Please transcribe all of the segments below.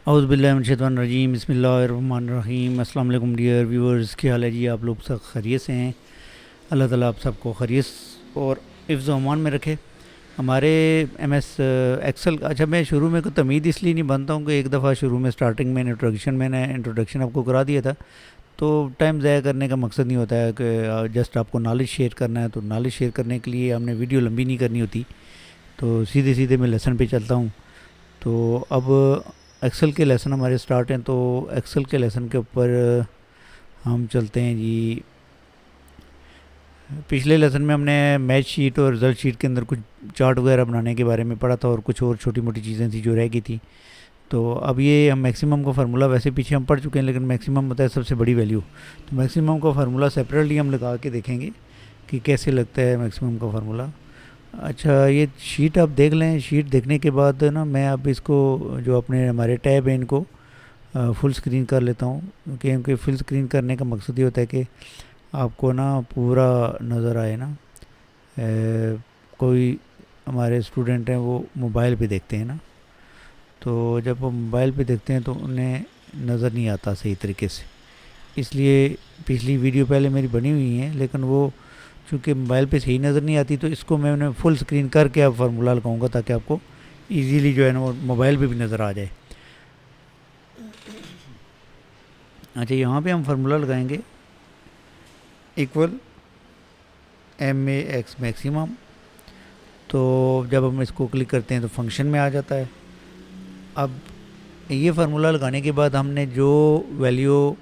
औज़ुबिल्लाहिमिनश्शैतानिर्रजीम बिस्मिल्लाहिर्रहमानिर्रहीम। अस्सलाम वालेकुम डियर व्यूअर्स, क्या हाल है जी? आप लोग सब खैरियत से हैं? अल्लाह ताला आप सबको खैरियत और हिफ्ज़ व अमान में रखे। हमारे एम एस एक्सेल, अच्छा मैं शुरू में को तमीद इसलिए नहीं बनता हूँ कि एक दफ़ा शुरू में स्टार्टिंग में मैंने इंट्रोडक्शन आपको करा दिया था, तो टाइम ज़ाया करने का मकसद नहीं होता है कि जस्ट आपको नॉलेज शेयर करना है। तो नॉलेज शेयर करने के लिए हमने वीडियो लंबी नहीं करनी होती, तो सीधे सीधे मैं लेसन पे चलता हूँ। तो अब एक्सेल के लेसन हमारे स्टार्ट हैं, तो एक्सेल के लेसन के ऊपर हम चलते हैं जी। पिछले लेसन में हमने मैच शीट और रिज़ल्ट शीट के अंदर कुछ चार्ट वगैरह बनाने के बारे में पढ़ा था, और कुछ और छोटी मोटी चीज़ें थी जो रह गई थी। तो अब ये हम मैक्सिमम का फार्मूला वैसे पीछे हम पढ़ चुके हैं, लेकिन मैक्सिमम होता है सबसे बड़ी वैल्यू। तो मैक्सिमम का फार्मूला सेपरेटली हम लगा के देखेंगे कि कैसे लगता है मैक्सिमम का फार्मूला। अच्छा, ये शीट आप देख लें। शीट देखने के बाद ना मैं अब इसको, जो अपने हमारे टैब हैं, इनको फुल स्क्रीन कर लेता हूँ, क्योंकि फुल स्क्रीन करने का मकसद ये होता है कि आपको ना पूरा नज़र आए ना। कोई हमारे स्टूडेंट हैं वो मोबाइल पे देखते हैं ना, तो जब वो मोबाइल पे देखते हैं तो उन्हें नज़र नहीं आता सही तरीके से। इसलिए पिछली वीडियो पहले मेरी बनी हुई है, लेकिन वो चूँकि मोबाइल पे सही नज़र नहीं आती, तो इसको मैंने फुल स्क्रीन करके अब फार्मूला लगाऊंगा ताकि आपको इजीली जो है ना वो मोबाइल पे भी नज़र आ जाए। अच्छा, यहाँ पे हम फार्मूला लगाएंगे equal M A X maximum. तो जब हम इसको क्लिक करते हैं तो फंक्शन में आ जाता है। अब ये फार्मूला लगाने के बाद हमने जो वैल्यू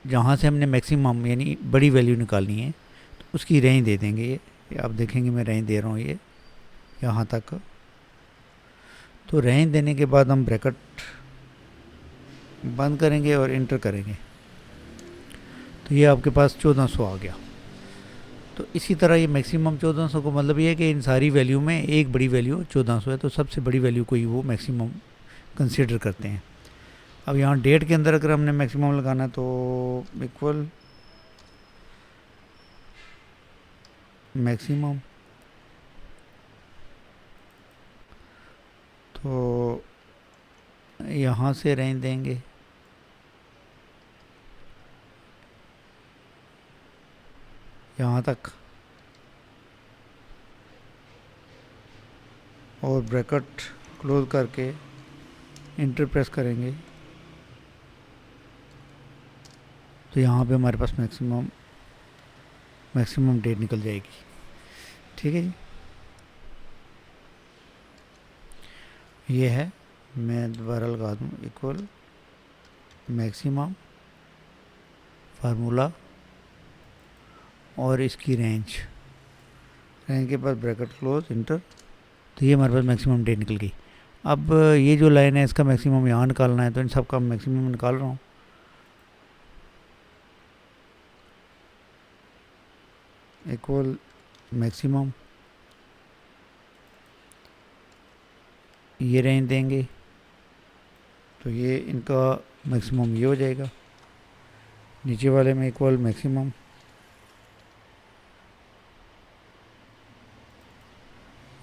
जहाँ से हमने मैक्सिमम यानी बड़ी वैल्यू निकालनी है, तो उसकी रेंज दे देंगे। ये आप देखेंगे मैं रेंज दे रहा हूँ ये यहाँ तक। तो रेंज देने के बाद हम ब्रैकेट बंद करेंगे और इंटर करेंगे, तो ये आपके पास 1400 आ गया। तो इसी तरह ये मैक्सिमम 1400 को मतलब ये है कि इन सारी वैल्यू में एक बड़ी वैल्यू 1400 है, तो सबसे बड़ी वैल्यू को ही वो मैक्सिमम कंसीडर करते हैं। अब यहाँ डेट के अंदर अगर हमने मैक्सिमम लगाना है तो इक्वल मैक्सिमम, तो यहाँ से रेंज देंगे यहाँ तक, और ब्रैकेट क्लोज करके इंटर प्रेस करेंगे, तो यहाँ पे हमारे पास मैक्सिमम डेट निकल जाएगी। ठीक है जी, ये है। मैं दोबारा लगा दूँ इक्वल मैक्सिमम फार्मूला और इसकी रेंज के बाद ब्रैकेट क्लोज इंटर, तो ये हमारे पास मैक्सिमम डेट निकल गई। अब ये जो लाइन है इसका मैक्सिमम यहाँ निकालना है, तो इन सब का मैक्सिमम निकाल रहा हूँ। इक्वल मैक्सिमम, ये रेंज देंगे, तो ये इनका मैक्सिमम ये हो जाएगा। नीचे वाले में इक्वल मैक्सिमम,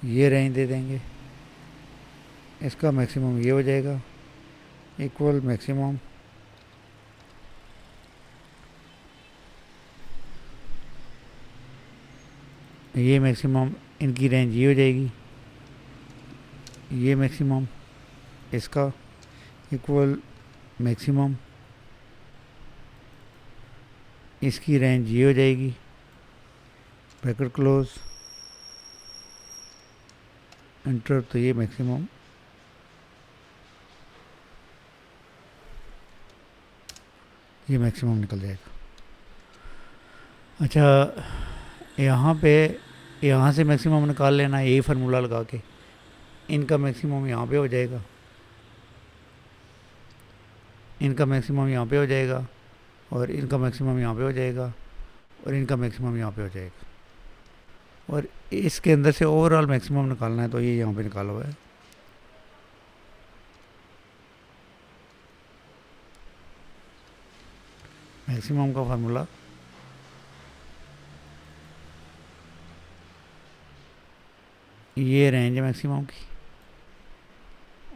ये रेंज दे देंगे, इसका मैक्सिमम ये हो जाएगा। इक्वल मैक्सिमम, ये मैक्सिमम, इनकी रेंज ये हो जाएगी। ये मैक्सिमम, इसका इक्वल मैक्सिमम, इसकी रेंज ये हो जाएगी। ब्रैकेट क्लोज इंटर, तो ये मैक्सिमम, ये मैक्सिमम निकल जाएगा। अच्छा, यहाँ पे यहाँ से मैक्सिमम निकाल लेना है, यही फार्मूला लगा के। इनका मैक्सिमम यहाँ पे हो जाएगा, इनका मैक्सिमम यहाँ पे हो जाएगा, और इनका मैक्सिमम यहाँ पे हो जाएगा, और इनका मैक्सिमम यहाँ पे हो जाएगा। और इसके अंदर से ओवरऑल मैक्सिमम निकालना है, तो ये यहाँ पे निकाला हुआ है। मैक्सिमम का फार्मूला ये रेंज है मैक्सिमम की,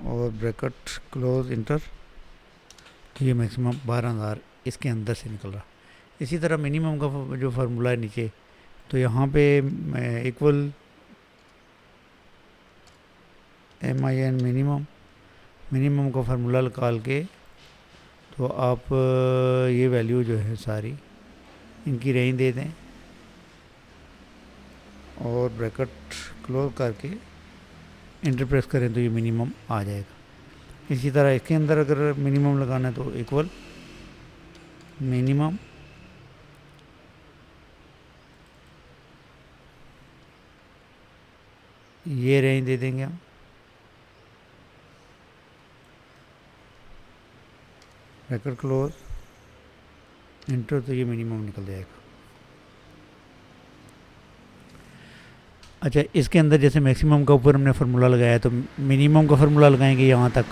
और ब्रैकेट क्लोज इंटर, तो ये मैक्सिमम 12,000 इसके अंदर से निकल रहा। इसी तरह मिनिमम का जो फार्मूला है नीचे, तो यहाँ पे इक्वल MIN मिनिमम का फार्मूला निकाल के, तो आप ये वैल्यू जो है सारी इनकी रेंज दे दें और ब्रैकेट क्लोज करके इंटर प्रेस करें तो ये मिनिमम आ जाएगा। इसी तरह इसके अंदर अगर मिनिमम लगाना है तो इक्वल मिनिमम ये रेंज दे देंगे हम, ब्रैकेट क्लोज इंटर, तो ये मिनिमम निकल जाएगा। अच्छा, इसके अंदर जैसे मैक्सिमम का ऊपर हमने फार्मूला लगाया तो मिनिमम का फार्मूला लगाएंगे यहाँ तक,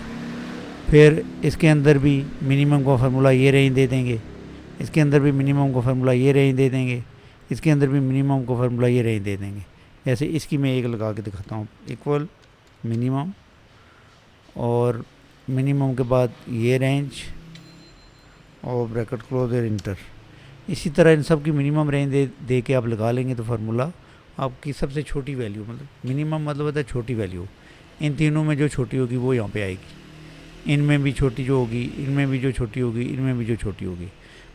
फिर इसके अंदर भी मिनिमम का फार्मूला ये रेंज दे देंगे, इसके अंदर भी मिनिमम का फार्मूला ये रेंज दे देंगे, इसके अंदर भी मिनिमम का फार्मूला ये रेंज दे देंगे। जैसे इसकी मैं एक लगा के दिखाता हूँ, इक्वल मिनिमम और मिनिमम के बाद ये रेंज और ब्रैकेट क्लोज और इंटर। इसी तरह इन सब की मिनिमम रेंज दे के आप लगा लेंगे तो फार्मूला आपकी सबसे छोटी वैल्यू, मतलब मिनिमम मतलब होता है छोटी वैल्यू, इन तीनों में जो छोटी होगी वो यहाँ पे आएगी, इनमें भी छोटी जो होगी, इनमें भी जो छोटी होगी, इनमें भी जो छोटी होगी।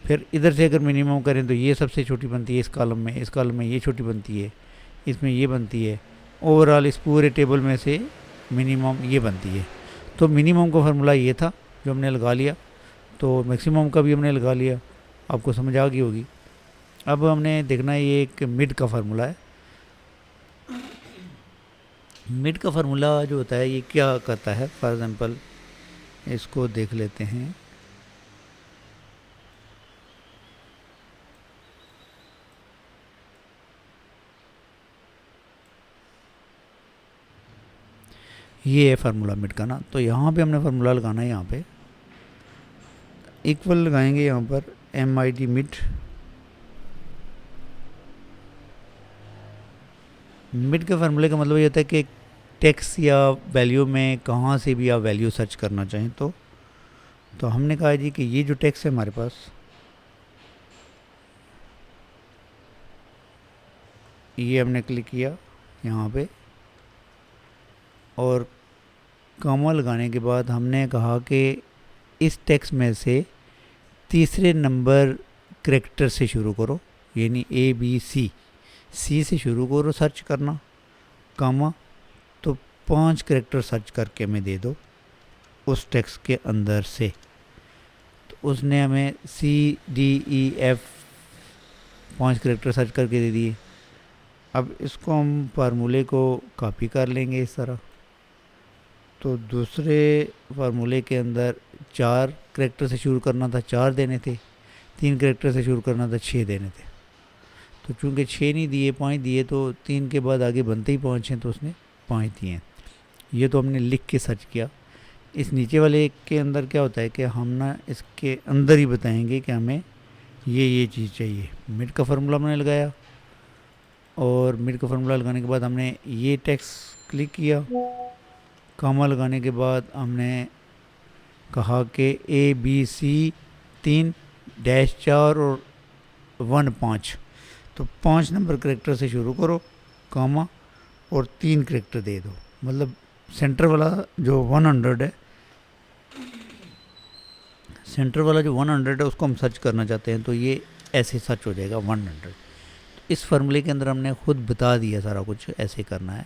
फिर इधर से अगर मिनिमम करें तो ये सबसे छोटी बनती है इस कॉलम में, इस कॉलम में ये छोटी बनती है, इसमें ये बनती है, ओवरऑल इस पूरे टेबल में से मिनिमम ये बनती है। तो मिनिमम का फार्मूला ये था जो हमने लगा लिया, तो मैक्सिमम का भी हमने लगा लिया, आपको समझ आ गई होगी। अब हमने देखना है ये एक मिड का फार्मूला है। मिड का फार्मूला जो होता है ये क्या करता है, फॉर एग्जांपल इसको देख लेते हैं। ये है फार्मूला मिड का ना, तो यहाँ पे हमने फार्मूला लगाना है, यहाँ पे इक्वल लगाएंगे, यहाँ पर MID मिड। मिड के फार्मूले का मतलब ये होता है कि टेक्स्ट या वैल्यू में कहाँ से भी आप वैल्यू सर्च करना चाहें तो हमने कहा जी कि ये जो टेक्स्ट है हमारे पास, ये हमने क्लिक किया यहाँ पे और कॉमा लगाने के बाद हमने कहा कि इस टेक्स्ट में से तीसरे नंबर करैक्टर से शुरू करो, यानी ABC, C से शुरू करो सर्च करना, कॉमा, तो 5 करैक्टर सर्च करके हमें दे दो उस टेक्स्ट के अंदर से। तो उसने हमें CDEF 5 करैक्टर सर्च करके दे दिए। अब इसको हम फार्मूले को कॉपी कर लेंगे इस तरह, तो दूसरे फार्मूले के अंदर 4 करैक्टर से शुरू करना था, 4 देने थे, 3 करैक्टर से शुरू करना था, 6 देने थे। तो चूँकि 6 नहीं दिए, 5 दिए, तो 3 के बाद आगे बनते ही 5 हैं, तो उसने 5 दिए हैं। ये तो हमने लिख के सर्च किया। इस नीचे वाले के अंदर क्या होता है कि हम ना इसके अंदर ही बताएंगे कि हमें ये चीज़ चाहिए। मिड का फार्मूला हमने लगाया और मिड का फार्मूला लगाने के बाद हमने ये टेक्स्ट क्लिक किया, कॉमा लगाने के बाद हमने कहा कि ABC 3-4 और 1 5, तो 5 नंबर करैक्टर से शुरू करो, कॉमा, और 3 करैक्टर दे दो। मतलब सेंटर वाला जो 100 है, सेंटर वाला जो 100 है उसको हम सर्च करना चाहते हैं, तो ये ऐसे सर्च हो जाएगा 100। इस फार्मूले के अंदर हमने खुद बता दिया सारा कुछ ऐसे करना है,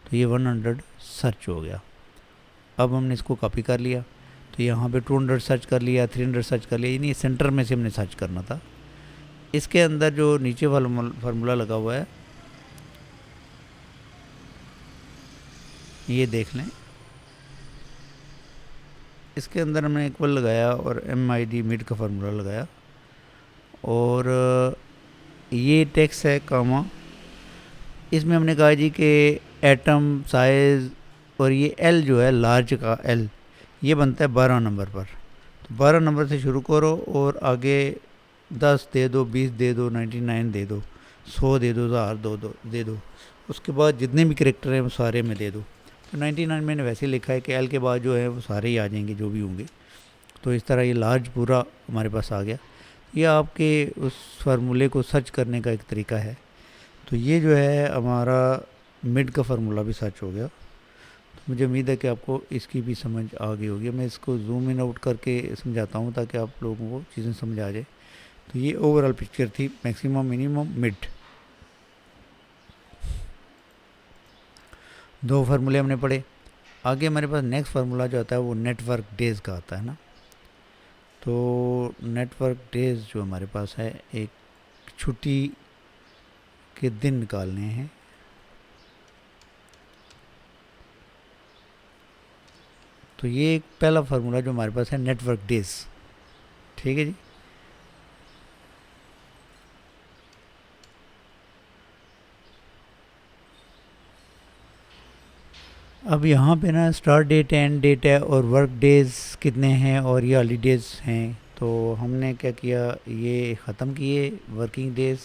तो ये 100 सर्च हो गया। अब हमने इसको कॉपी कर लिया, तो यहाँ पे 200 सर्च कर लिया, 300 सर्च कर लिया, यानी सेंटर में से हमने सर्च करना था। इसके अंदर जो नीचे वाला फार्मूला लगा हुआ है ये देख लें, इसके अंदर हमने इक्वल लगाया और MID मिड का फार्मूला लगाया और ये टेक्स्ट है, कॉमा, इसमें हमने कहा जी कि एटम साइज़ और ये L जो है लार्ज का L, ये बनता है 12 नंबर पर। तो 12 नंबर से शुरू करो और आगे 10 दे दो, 20 दे दो, 99 दे दो, 100 दे दो, 1000 दे दो। उसके बाद जितने भी करैक्टर हैं वो सारे में दे दो। तो 99 मैंने वैसे लिखा है कि एल के बाद जो है वो सारे ही आ जाएंगे जो भी होंगे। तो इस तरह ये लार्ज पूरा हमारे पास आ गया। ये आपके उस फार्मूले को सर्च करने का एक तरीका है। तो ये जो है हमारा मिड का फार्मूला भी सर्च हो गया। तो मुझे उम्मीद है कि आपको इसकी भी समझ आ गई होगी। मैं इसको जूम इन आउट करके समझाता हूँ ताकि आप लोगों को चीज़ें समझ आ जाए। तो ये ओवरऑल पिक्चर थी मैक्सिमम मिनिमम मिड। दो फार्मूले हमने पढ़े। आगे हमारे पास नेक्स्ट फार्मूला जो आता है वो नेटवर्क डेज का आता है ना। तो नेटवर्क डेज जो हमारे पास है, एक छुट्टी के दिन निकालने हैं। तो ये एक पहला फार्मूला जो हमारे पास है नेटवर्क डेज। ठीक है जी। अब यहाँ पे ना स्टार्ट डेट एंड डेट है और वर्क डेज कितने हैं और ये हॉलीडेज हैं। तो हमने क्या किया, ये ख़त्म किए वर्किंग डेज।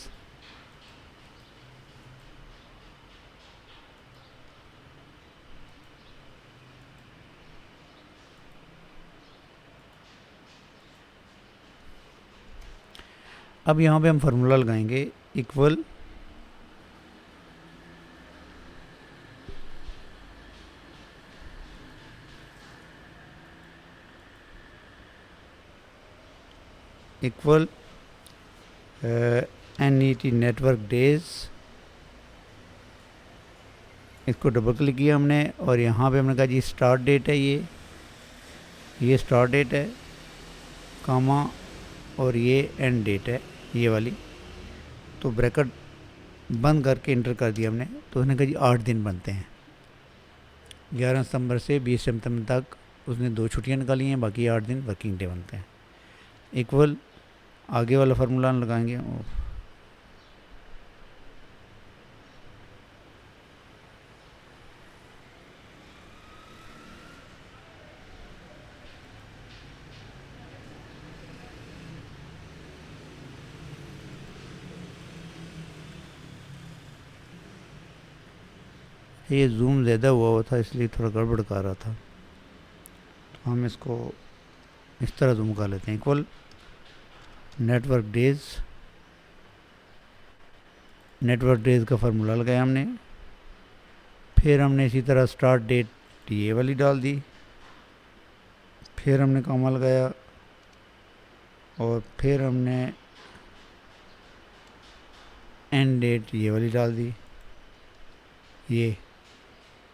अब यहाँ पे हम फार्मूला लगाएंगे equal equal NET network days. इसको डबल क्लिक किया हमने और यहाँ पे हमने कहा जी स्टार्ट डेट है, ये स्टार्ट डेट है कामा और ये एंड डेट है ये वाली। तो ब्रैकेट बंद करके इंटर कर दिया हमने। तो उसने कहा जी 8 दिन बनते हैं, 11 सितंबर से 20 सितंबर तक उसने 2 छुट्टियां निकाली हैं, बाकी 8 दिन वर्किंग डे बनते हैं। इक्वल आगे वाला फार्मूला लगाएंगे। ये जूम ज़्यादा हुआ था इसलिए थोड़ा गड़बड़ कर रहा था। तो हम इसको इस तरह जूम कर लेते हैं। इक्वल नेटवर्क डेज का फार्मूला लगाया हमने। फिर हमने इसी तरह स्टार्ट डेट ये वाली डाल दी। फिर हमने कॉमा लगाया और फिर हमने एंड डेट ये वाली डाल दी ये,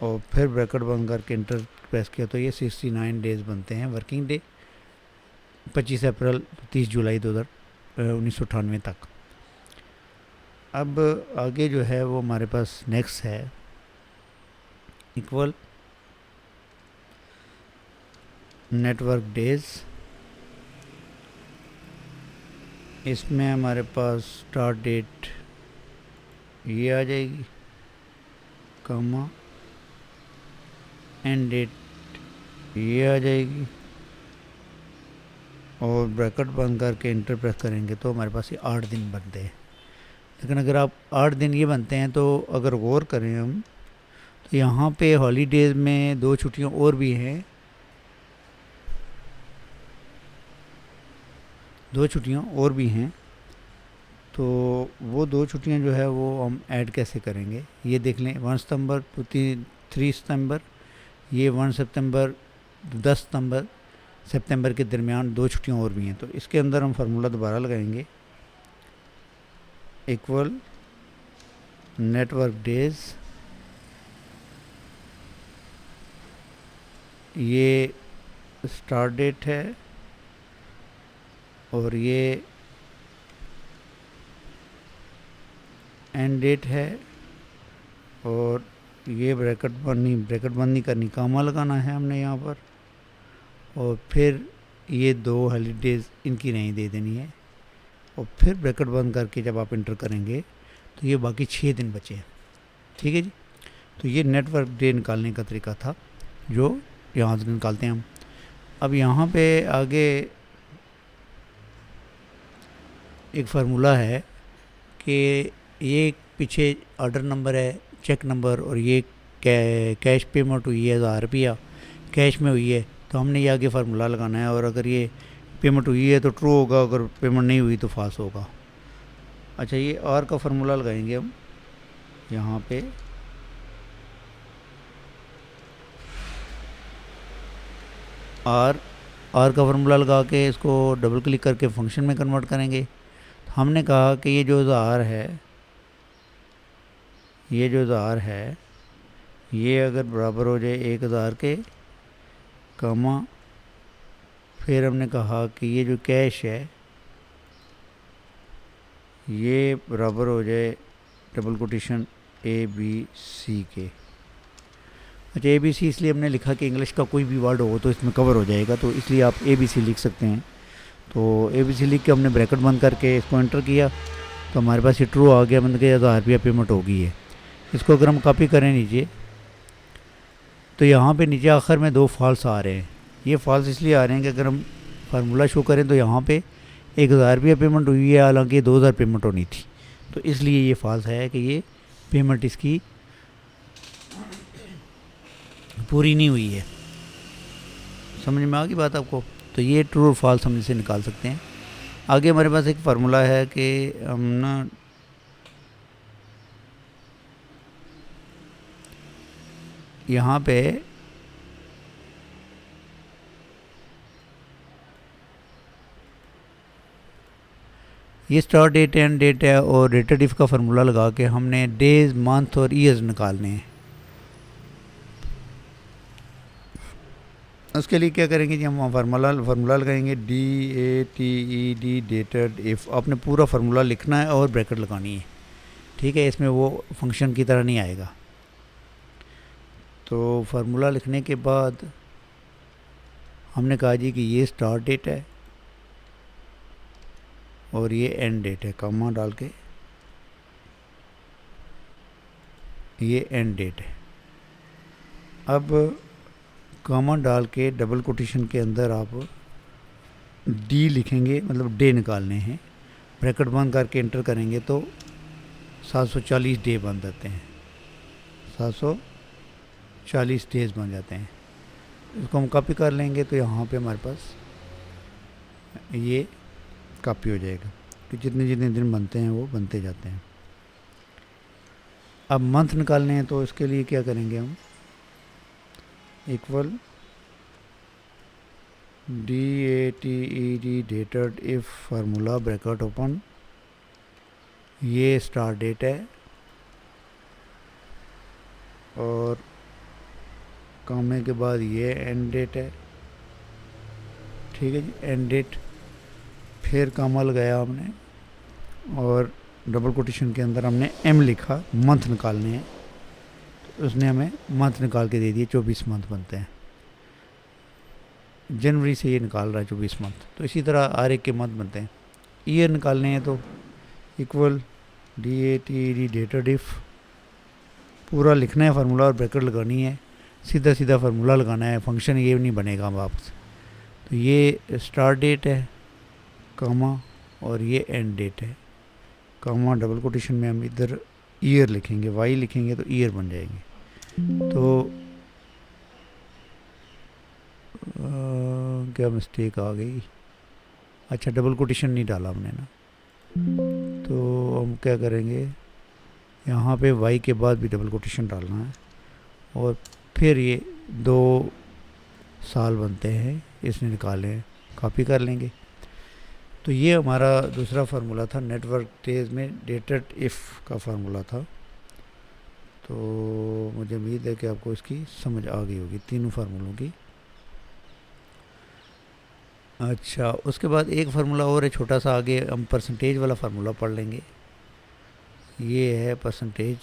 और फिर ब्रैकेट बंद करके इंटर प्रेस किया। तो ये 69 डेज बनते हैं वर्किंग डे, 25 अप्रैल 30 जुलाई 1998 तक। अब आगे जो है वो हमारे पास नेक्स्ट है इक्वल नेटवर्क डेज। इसमें हमारे पास स्टार्ट डेट ये आ जाएगी कामा एंड डेट ये आ जाएगी और ब्रैकेट बंद करके इंटर प्रेस करेंगे तो हमारे पास ये 8 दिन बनते हैं। लेकिन अगर आप 8 दिन ये बनते हैं तो अगर गौर करें हम तो यहाँ पे हॉलीडेज़ में 2 छुट्टियाँ और भी हैं, 2 छुट्टियाँ और भी हैं। तो वो 2 छुट्टियाँ जो है वो हम ऐड कैसे करेंगे ये देख लें। 1 सितंबर 3 सितंबर, ये 1 सितंबर 10 सितंबर के दरमियान 2 छुट्टियाँ और भी हैं। तो इसके अंदर हम फार्मूला दोबारा लगाएंगे इक्वल नेटवर्क डेज। ये स्टार्ट डेट है और ये एंड डेट है और ये ब्रैकेट बंद नहीं करनी, कामा लगाना है हमने यहाँ पर। और फिर ये 2 हॉलीडेज़ इनकी नहीं दे देनी है और फिर ब्रैकेट बंद करके जब आप इंटर करेंगे तो ये बाकी 6 दिन बचे हैं। ठीक है जी। तो ये नेटवर्क डे निकालने का तरीका था जो यहाँ से निकालते हैं हम। अब यहाँ पे आगे एक फार्मूला है कि ये पीछे ऑर्डर नंबर है, चेक नंबर, और ये कैश पेमेंट हुई है 1000 रुपया कैश में हुई है, तो हमने ये आगे फार्मूला लगाना है, और अगर ये पेमेंट हुई है तो ट्रू होगा, अगर पेमेंट नहीं हुई तो फॉल्स होगा। अच्छा, ये आर का फार्मूला लगाएंगे हम यहाँ पे। आर का फार्मूला लगा के इसको डबल क्लिक करके फंक्शन में कन्वर्ट करेंगे। हमने कहा कि ये जो 1000 है, ये जो 1000 है, ये अगर बराबर हो जाए 1000 के, कमा, फिर हमने कहा कि ये जो कैश है ये बराबर हो जाए डबल कोटेशन ABC के। अच्छा, ABC इसलिए हमने लिखा कि इंग्लिश का कोई भी वर्ड हो तो इसमें कवर हो जाएगा, तो इसलिए आप ABC लिख सकते हैं। तो ABC लिख के हमने ब्रैकेट बंद करके इसको एंटर किया, तो हमारे पास ये ट्रू आ गया, मतलब कि 1000 रुपया पेमेंट हो गई है। इसको अगर हम कॉपी करें नीचे, तो यहाँ पे नीचे आखिर में 2 फॉल्स आ रहे हैं। ये फॉल्स इसलिए आ रहे हैं कि अगर हम फार्मूला शो करें तो यहाँ पे 1000 रुपया पेमेंट हुई है, हालांकि 2000 पेमेंट होनी थी, तो इसलिए ये फॉल्स है कि ये पेमेंट इसकी पूरी नहीं हुई है। समझ में आ गई बात आपको? तो ये ट्रू और फॉल्स हम इसे निकाल सकते हैं। आगे हमारे पास एक फार्मूला है कि हम ना यहाँ पे ये स्टार्ट डेट एंड डेट है, और डेटेड इफ का फार्मूला लगा के हमने डेज, मंथ और ईयर्स निकालने हैं। उसके लिए क्या करेंगे जी, हम फार्मूला लगाएंगे DATED डेटेड इफ़। आपने पूरा फार्मूला लिखना है और ब्रैकेट लगानी है, ठीक है? इसमें वो फंक्शन की तरह नहीं आएगा। तो फार्मूला लिखने के बाद हमने कहा जी कि ये स्टार्ट डेट है और ये एंड डेट है, कॉमा डाल के ये एंड डेट है। अब कॉमा डाल के डबल कोटेशन के अंदर आप डी लिखेंगे, मतलब डे निकालने हैं। ब्रैकेट बंद करके एंटर करेंगे तो 740 डे बन जाते हैं, 740 डेज बन जाते हैं। इसको हम कॉपी कर लेंगे तो यहाँ पे हमारे पास ये कॉपी हो जाएगा कि जितने जितने दिन बनते हैं वो बनते जाते हैं। अब मंथ निकालने हैं, तो इसके लिए क्या करेंगे हम, equal DATED dated if formula bracket open, ये स्टार्ट डेट है और कॉमे के बाद ये एंड डेट है, ठीक है जी, एंड डेट। फिर कॉमा लगाया हमने और डबल कोटेशन के अंदर हमने M लिखा, मंथ निकालने हैं, तो उसने हमें मंथ निकाल के दे दिए, 24 मंथ बनते हैं। जनवरी से ये निकाल रहा है 24 मंथ, तो इसी तरह हर एक के मंथ बनते हैं। ईयर निकालने हैं तो इक्वल DATED डेटेड इफ, पूरा लिखना है फार्मूला और ब्रैकेट लगानी है, सीधा सीधा फार्मूला लगाना है, फंक्शन ये नहीं बनेगा वापस। तो ये स्टार्ट डेट है, कॉमा, और ये एंड डेट है, कॉमा, डबल कोटेशन में हम इधर ईयर लिखेंगे, वाई लिखेंगे तो ईयर बन जाएंगे। तो क्या मिस्टेक आ गई, अच्छा डबल कोटेशन नहीं डाला हमने ना, तो हम क्या करेंगे, यहाँ पे वाई के बाद भी डबल कोटेशन डालना है, और फिर ये 2 साल बनते हैं, इसने निकाले हैं, कॉपी कर लेंगे। तो ये हमारा दूसरा फार्मूला था, नेटवर्क डेज में डेटेड इफ़ का फार्मूला था। तो मुझे उम्मीद है कि आपको इसकी समझ आ गई होगी तीनों फार्मूलों की। अच्छा, उसके बाद एक फार्मूला और है छोटा सा, आगे हम परसेंटेज वाला फार्मूला पढ़ लेंगे। ये है परसेंटेज,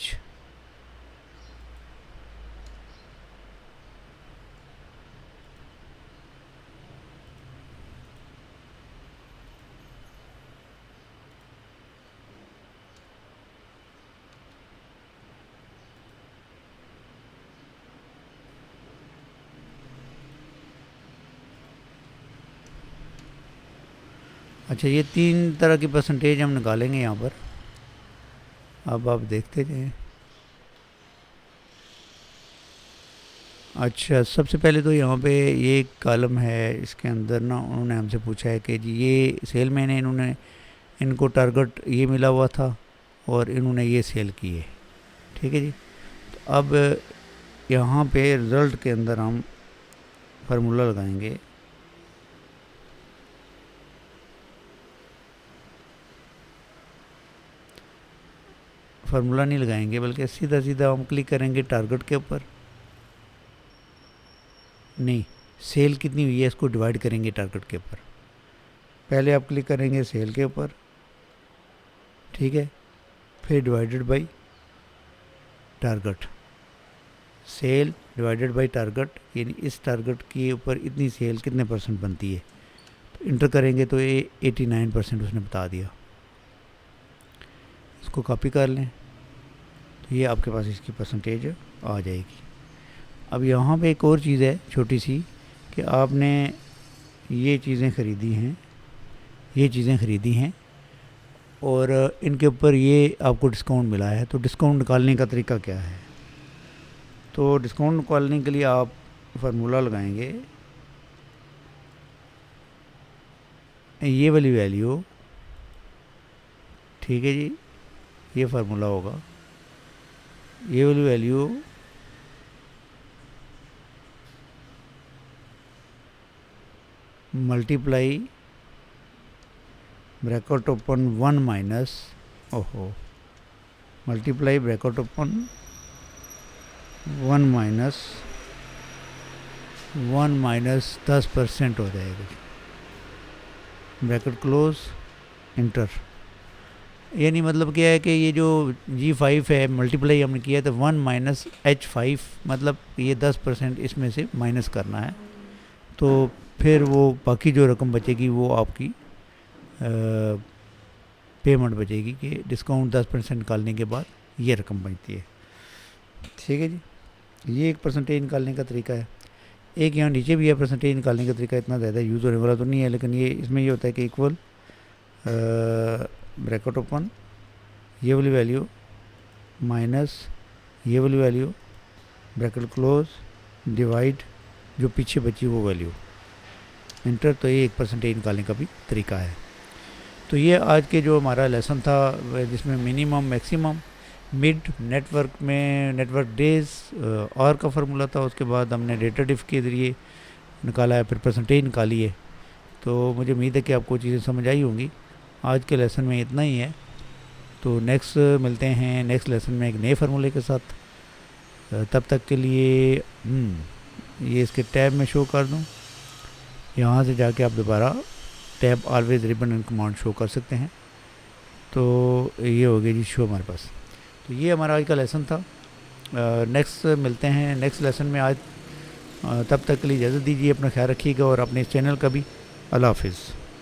अच्छा ये 3 तरह की परसेंटेज हम निकालेंगे यहाँ पर, अब आप देखते जाएं। अच्छा, सबसे पहले तो यहाँ पे ये एक कॉलम है, इसके अंदर ना उन्होंने हमसे पूछा है कि जी ये सेल मैन है, इन्होंने इनको टारगेट ये मिला हुआ था और इन्होंने ये सेल की है। ठीक है जी। तो अब यहाँ पे रिज़ल्ट के अंदर हम फार्मूला लगाएंगे। फार्मूला नहीं लगाएंगे बल्कि सीधा सीधा हम क्लिक करेंगे टारगेट के ऊपर। नहीं, सेल कितनी हुई है इसको डिवाइड करेंगे टारगेट के ऊपर। पहले आप क्लिक करेंगे सेल के ऊपर, ठीक है, फिर divided by target. Cell divided by target, यानी इस टारगेट के ऊपर इतनी सेल कितने परसेंट बनती है। तो इंटर करेंगे तो ये 89% उसने बता दिया। इसको कॉपी कर लें तो ये आपके पास इसकी परसेंटेज आ जाएगी। अब यहाँ पे एक और चीज़ है छोटी सी, कि आपने ये चीज़ें ख़रीदी हैं, ये चीज़ें ख़रीदी हैं और इनके ऊपर ये आपको डिस्काउंट मिला है। तो डिस्काउंट निकालने का तरीका क्या है? तो डिस्काउंट निकालने के लिए आप फार्मूला लगाएंगे, ये वाली वैल्यू, ठीक है जी, ये फार्मूला होगा, ये वाली value multiply bracket open 1 minus, ओहो, मल्टीप्लाई ब्रैकेट ओपन 1 माइनस 10% हो जाएगा, ब्रैकेट क्लोज, इंटर। यानी मतलब क्या है कि ये जो G5 है मल्टीप्लाई हमने किया तो 1 माइनस H5, मतलब ये 10% इसमें से माइनस करना है। तो फिर वो बाकी जो रकम बचेगी वो आपकी पेमेंट बचेगी, कि डिस्काउंट 10% निकालने के बाद ये रकम बनती है। ठीक है जी, ये एक परसेंटेज निकालने का तरीका है। एक यहाँ नीचे भी है परसेंटेज निकालने का तरीका, इतना ज़्यादा यूज़ होने वाला तो नहीं है, लेकिन ये इसमें ये होता है कि इक्वल ब्रैकेट ओपन ये वाली वैल्यू माइनस ये वाली वैल्यू, ब्रैकेट क्लोज, डिवाइड जो पीछे बची वो वैल्यू, इंटर। तो ये एक परसेंटेज निकालने का भी तरीका है। तो ये आज के जो हमारा लेसन था, जिसमें मिनिमम, मैक्सिमम, मिड, नेटवर्क में नेटवर्क डेज और का फार्मूला था, उसके बाद हमने डेटा डिफ के ज़रिए निकाला है, फिर परसेंटेज निकाली है। तो मुझे उम्मीद है कि आपको चीज़ें समझ आई होंगी। आज के लेसन में इतना ही है। तो नेक्स्ट मिलते हैं नेक्स्ट लेसन में एक नए फार्मूले के साथ। तब तक के लिए ये इसके टैब में शो कर दूँ, यहाँ से जाके आप दोबारा tab always ribbon and command show कर सकते हैं। तो ये हो गया जी शो हमारे पास। तो ये हमारा आज का लेसन था। नेक्स्ट मिलते हैं नेक्स्ट लेसन में आज। तब तक के लिए इजाज़त दीजिए, अपना ख्याल रखिएगा और अपने इस चैनल का भी। अल्लाह हाफिज़।